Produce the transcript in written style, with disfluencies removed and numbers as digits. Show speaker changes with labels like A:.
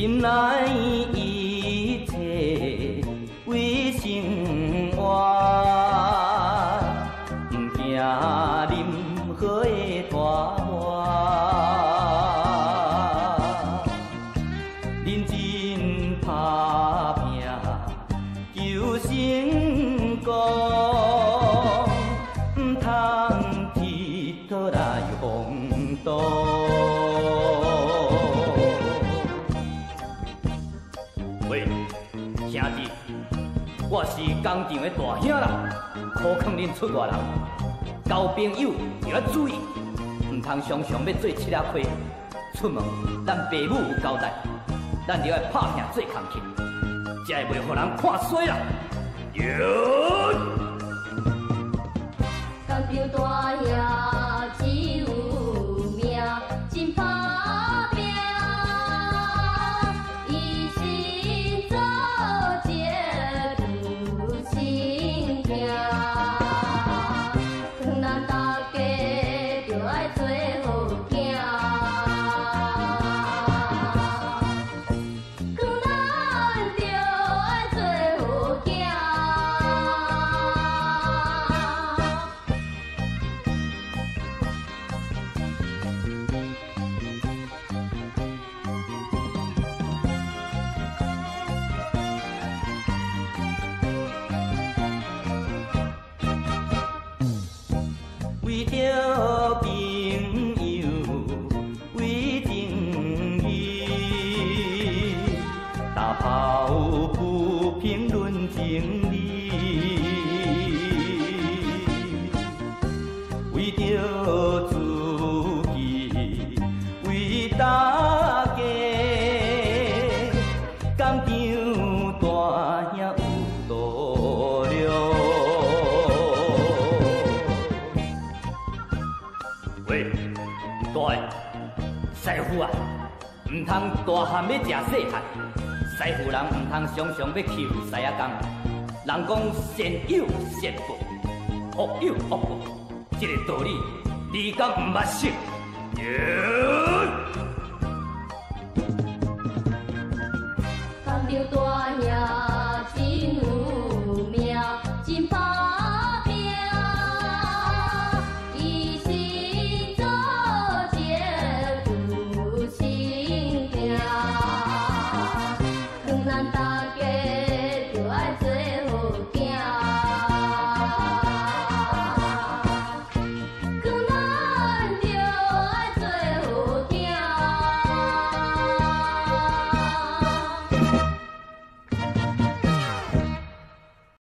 A: 忍耐一切为生活，不惊任何的拖磨，认真打拼求成功，唔通铁佗来风度。喂，兄弟，我是工厂的大兄啦，苦劝恁出外人，交朋友就要注意，唔通常常要做七仔亏。出门咱爸母有交代，咱就要拍拼做工课，才会袂互人看衰啦。哟！
B: 工厂大兄只有命，真打拼，一心做一个有心行，劝咱大家着爱做好囝。
A: 为着朋友，为正义，打炮不评论情理，为着自己，为大家，工厂大兄有度量。喂，大个师傅啊，唔通大汉要食细汉，师傅人唔通常常要欺负师仔公。人讲善有善报，恶有恶报，这个道理你敢唔捌识？